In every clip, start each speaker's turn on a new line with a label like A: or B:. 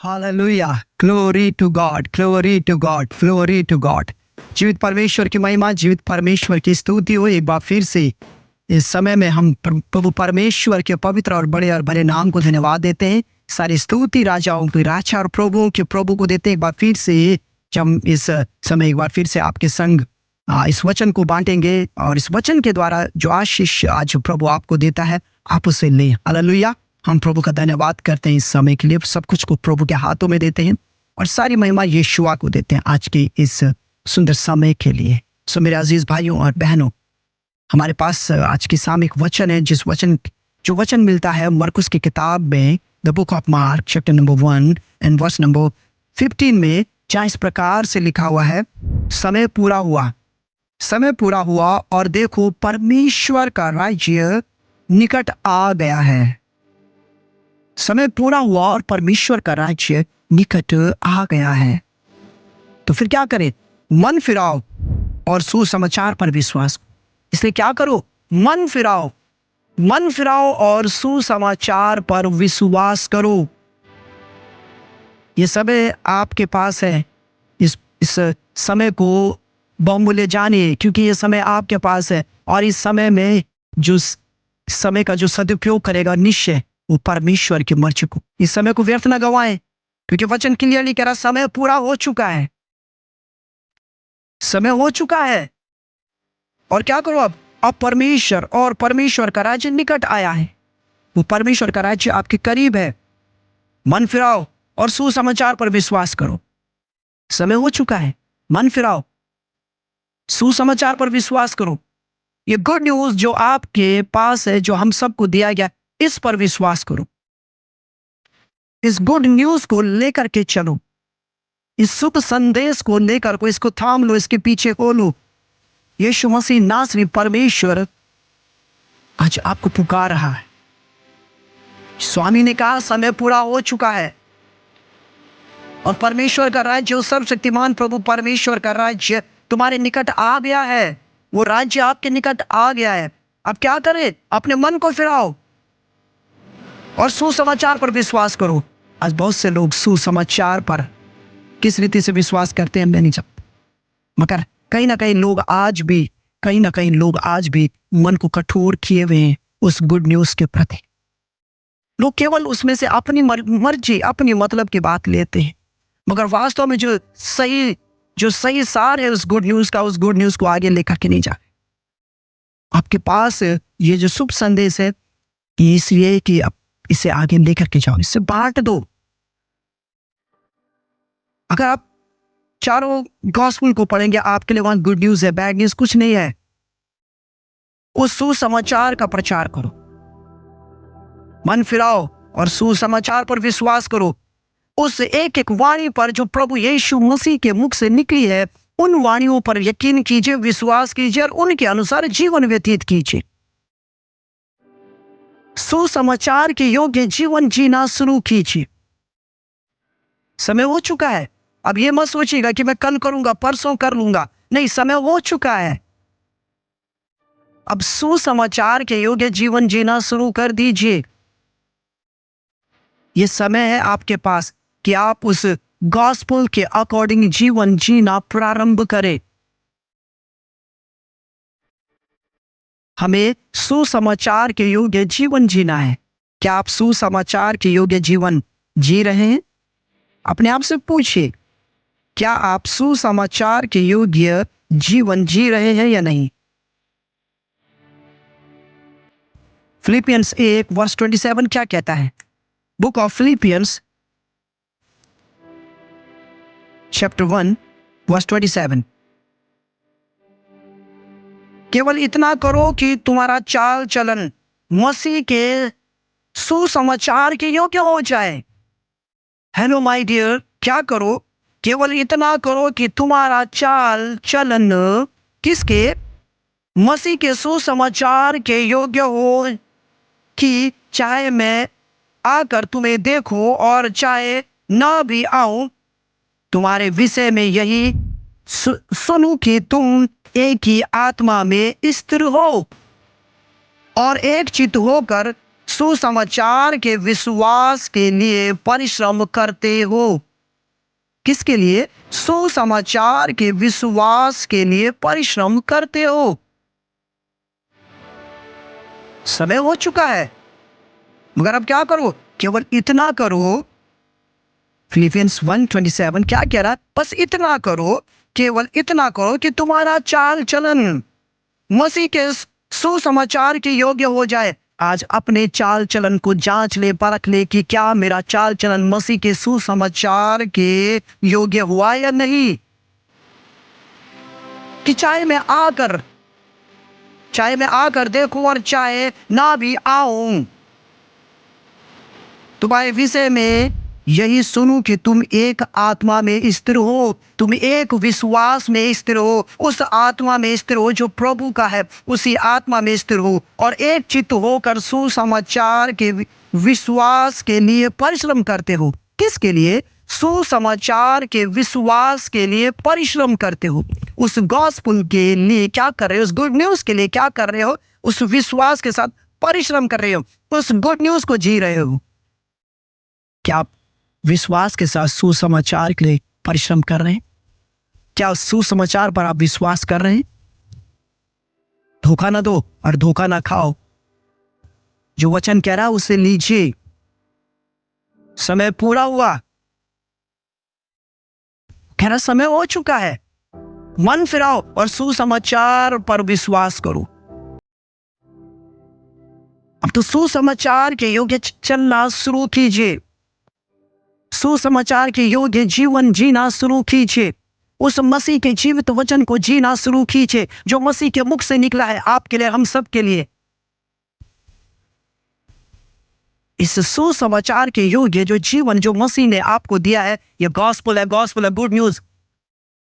A: Hallelujah, glory to God, glory to God, glory to God. जीवित परमेश्वर की महिमा, जीवित परमेश्वर की स्तुति हो। एक बार फिर से इस समय में हम प्रभु परमेश्वर के पवित्र और बड़े और भले नाम को धन्यवाद देते हैं। सारी स्तुति राजाओं की राजा और प्रभुओं के प्रभु को देते हैं। एक बार फिर से हम इस समय एक बार फिर से आपके संग इस वचन को बांटेंगे और इस वचन के द्वारा जो आशीष आज प्रभु आपको देता है आप उसे लें। हालेलुया। हम प्रभु का धन्यवाद करते हैं इस समय के लिए। सब कुछ को प्रभु के हाथों में देते हैं और सारी महिमा यीशुआ को देते हैं आज के इस सुंदर समय के लिए। सो मेरे अजीज भाइयों और बहनों, हमारे पास आज की शाम एक वचन है, जो वचन मिलता है मरकुस की किताब में, the book of Mark chapter number 1 and verse number 15 में, जहाँ इस प्रकार से लिखा हुआ है, समय पूरा हुआ और देखो परमेश्वर का राज्य निकट आ गया है। समय पूरा हुआ और परमेश्वर का राज्य निकट आ गया है। तो फिर क्या करें? मन फिराओ और सुसमाचार पर विश्वास। इसलिए क्या करो? मन फिराओ और सुसमाचार पर विश्वास करो। ये समय आपके पास है। इस समय को बहुमूल्य जानिए, क्योंकि ये समय आपके पास है और इस समय में जो समय का जो सदुपयोग करेगा निश्चय वो परमेश्वर की मर्जी को। इस समय को व्यर्थ न गवाएं, क्योंकि वचन क्लियरली कह रहा समय पूरा हो चुका है। समय हो चुका है और क्या करो अब परमेश्वर का राज्य निकट आया है। वो परमेश्वर का राज्य आपके करीब है। मन फिराओ और सुसमाचार पर विश्वास करो। समय हो चुका है। मन फिराओ, सुसमाचार पर विश्वास करो। ये गुड न्यूज जो आपके पास है, जो हम सबको दिया गया, इस पर विश्वास करो। इस गुड न्यूज को लेकर के चलो। इस शुभ संदेश को लेकर को इसको थाम लो, इसके पीछे हो लो। यीशु मसीह नासरी परमेश्वर आज आपको पुकार रहा है। स्वामी ने कहा समय पूरा हो चुका है और परमेश्वर का राज्य, सर्वशक्तिमान प्रभु परमेश्वर का राज्य तुम्हारे निकट आ गया है। वो राज्य आपके निकट आ गया है। अब क्या करें? अपने मन को फिराओ और सुसमाचार पर विश्वास करो। आज बहुत से लोग सुसमाचार पर किस रीति से विश्वास करते हैं मैं नहीं जानता, मगर कहीं ना कहीं लोग आज भी मन को कठोर किए हुए हैं उस गुड न्यूज के प्रति। लोग केवल उसमें से अपनी मर्जी, अपनी मतलब की बात लेते हैं, मगर वास्तव में जो सही सार है उस गुड न्यूज को आगे लेकर के नहीं जाते। आपके पास ये जो शुभ संदेश है, इसलिए कि आप इसे आगे लेकर के जाओ, इससे बांट दो। अगर आप चारों गॉस्पेल को पढ़ेंगे, आपके लिए वहां गुड न्यूज है, बैड न्यूज कुछ नहीं है। उस सुसमाचार का प्रचार करो। मन फिराओ और सुसमाचार पर विश्वास करो। उस एक एक वाणी पर जो प्रभु यीशु मसीह के मुख से निकली है, उन वाणियों पर यकीन कीजिए, विश्वास कीजिए और उनके अनुसार जीवन व्यतीत कीजिए। सुसमाचार के योग्य जीवन जीना शुरू कीजिए। समय हो चुका है। अब ये मत सोचिएगा कि मैं कल करूंगा, परसों कर लूंगा। नहीं, समय हो चुका है। अब सुसमाचार के योग्य जीवन जीना शुरू कर दीजिए। ये समय है आपके पास कि आप उस गॉस्पेल के अकॉर्डिंग जीवन जीना प्रारंभ करें। हमें सुसमाचार के योग्य जीवन जीना है। क्या आप सुसमाचार के योग्य जीवन जी रहे हैं? अपने आप से पूछिए, क्या आप सुसमाचार के योग्य जीवन जी रहे हैं या नहीं? फिलिपियंस 1 वर्स 27 क्या कहता है? Book of Philippians chapter 1 verse 27। केवल इतना करो कि तुम्हारा चाल चलन मसीह के सुसमाचार के योग्य हो जाए। हेलो माय डियर, क्या करो? केवल इतना करो कि तुम्हारा चाल चलन किसके? मसीह के सुसमाचार के योग्य हो, कि चाहे मैं आकर तुम्हें देखूं और चाहे ना भी आऊं, तुम्हारे विषय में यही सुनूं कि तुम एक ही आत्मा में स्थिर हो और एक चित्त होकर सुसमाचार के विश्वास के लिए परिश्रम करते हो। किसके लिए? सुसमाचार के विश्वास के लिए परिश्रम करते हो। समय हो चुका है, मगर अब क्या करो? केवल इतना करो। फिलिपियंस 1:27 क्या कह रहा है? बस इतना करो, केवल इतना करो कि तुम्हारा चाल चलन मसीह के सुसमाचार के योग्य हो जाए। आज अपने चाल चलन को जांच ले, परख ले कि क्या मेरा चाल चलन मसीह के सुसमाचार के योग्य हुआ या नहीं। कि चाहे मैं आकर देखूं और चाहे ना भी आऊं, तुम्हारे विषय में यही सुनूं कि तुम एक आत्मा में स्थिर हो, तुम एक विश्वास में स्थिर हो, उस आत्मा में स्थिर हो जो प्रभु का है, उसी आत्मा में स्थिर हो और एक चित्त होकर सुसमाचार के विश्वास के लिए परिश्रम करते हो। किसके लिए? सुसमाचार के विश्वास के लिए परिश्रम करते हो। उस गॉस्पेल के लिए क्या कर रहे हो? उस गुड न्यूज के लिए क्या कर रहे हो? उस विश्वास के साथ परिश्रम कर रहे हो, उस गुड न्यूज को जी रहे हो। क्या आप विश्वास के साथ सुसमाचार के लिए परिश्रम कर रहे हैं? क्या उस सुसमाचार पर आप विश्वास कर रहे हैं? धोखा ना दो और धोखा ना खाओ। जो वचन कह रहा है उसे लीजिए। समय पूरा हुआ, कह रहा समय हो चुका है। मन फिराओ और सुसमाचार पर विश्वास करो। अब तो सुसमाचार के योग्य चलना शुरू कीजिए, सुसमाचार के योग्य जीवन जीना शुरू कीजिए, उस मसीह के जीवित वचन को जीना शुरू कीजिए जो मसीह के मुख से निकला है आपके लिए, हम सब के लिए। इस सुसमाचार के योग्य जो जीवन जो मसीह ने आपको दिया है, ये गॉस्पेल है, गुड न्यूज।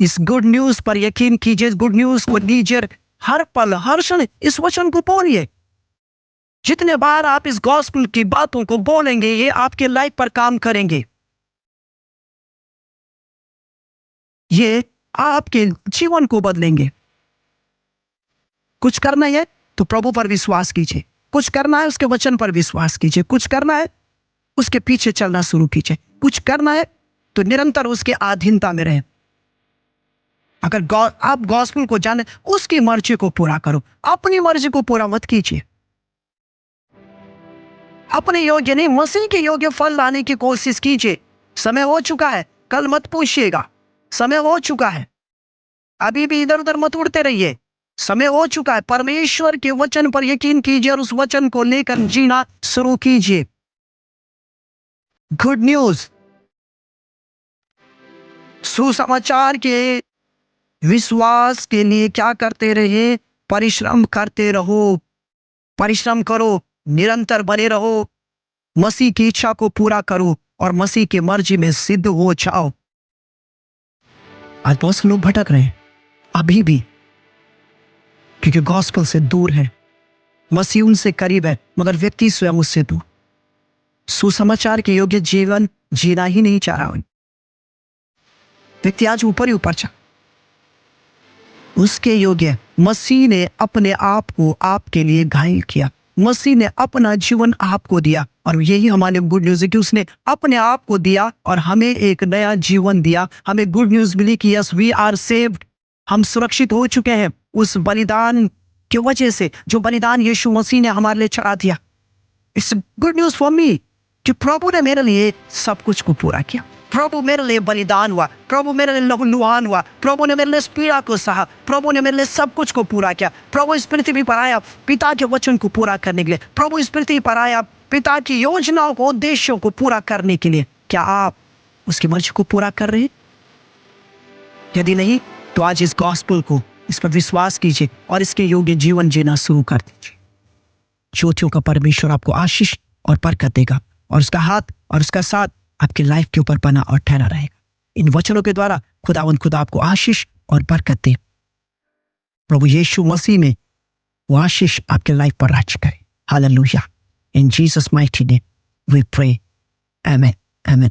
A: इस गुड न्यूज पर यकीन कीजिए, गुड न्यूज को लीजिए, हर पल हर क्षण इस वचन को बोलिए। जितने बार आप इस गॉस्पेल की बातों को बोलेंगे, ये आपके लाइफ पर काम करेंगे, ये आपके जीवन को बदलेंगे। कुछ करना है तो प्रभु पर विश्वास कीजिए, कुछ करना है उसके वचन पर विश्वास कीजिए, कुछ करना है उसके पीछे चलना शुरू कीजिए, कुछ करना है तो निरंतर उसके अधीनता में रहें। अगर आप गॉस्पेल को जाने, उसकी मर्जी को पूरा करो, अपनी मर्जी को पूरा मत कीजिए। अपने योग्य नहीं, मसीह के योग्य फल लाने की कोशिश कीजिए। समय हो चुका है, कल मत पूछिएगा। समय हो चुका है, अभी भी इधर उधर मत उड़ते रहिए। समय हो चुका है, परमेश्वर के वचन पर यकीन कीजिए और उस वचन को लेकर जीना शुरू कीजिए। गुड न्यूज, सुसमाचार के विश्वास के लिए क्या करते रहे? परिश्रम करते रहो, परिश्रम करो, निरंतर बने रहो, मसीह की इच्छा को पूरा करो और मसीह की मर्जी में सिद्ध हो जाओ। आज बहुत से लोग भटक रहे हैं अभी भी, क्योंकि गॉस्पेल से दूर है, मसीह उनसे करीब है मगर व्यक्ति स्वयं उससे दूर। सुसमाचार के योग्य जीवन जीना ही नहीं चाह रहा। व्यक्ति आज ऊपर ही ऊपर चल, उसके योग्य मसीह ने अपने आप को आपके लिए घायल किया, मसीह ने अपना जीवन आपको दिया और यही हमारे गुड न्यूज है कि उसने अपने आप को दिया और हमें एक नया जीवन दिया। हमें गुड न्यूज मिली कि यस वी आर सेव्ड, हम सुरक्षित हो चुके हैं उस बलिदान की वजह से, जो बलिदान यीशु मसीह ने हमारे लिए चढ़ा दिया। It's good news for me कि प्रभु ने मेरे लिए सब कुछ को पूरा किया, प्रभु मेरे लिए बलिदान हुआ, प्रभु मेरे लिए लहूलुहान हुआ, प्रभु ने मेरे लिए पीड़ा को सहा, प्रभु ने मेरे लिए सब कुछ को पूरा किया। प्रभु इस पृथ्वी पर आया पिता के वचन को पूरा करने के लिए, प्रभु इस पृथ्वी पर आया पिता की योजनाओं को, उद्देश्यों को पूरा करने के लिए। क्या आप उसकी मर्जी को पूरा कर रहे हैं? यदि नहीं तो आज इस गॉस्पेल को, इस पर विश्वास कीजिए और इसके योग्य जीवन जीना शुरू कर दीजिए। ज्योतियों का परमेश्वर आपको आशीष और बरकत देगा और उसका हाथ और उसका साथ आपकी लाइफ के ऊपर बना और ठहरा रहेगा। इन वचनों के द्वारा खुदावंद खुदा आपको आशीष और बरकत दे। प्रभु यीशु मसीह में वो आशीष आपके लाइफ पर राज्य करे। Hallelujah. In Jesus mighty name we pray, amen, amen.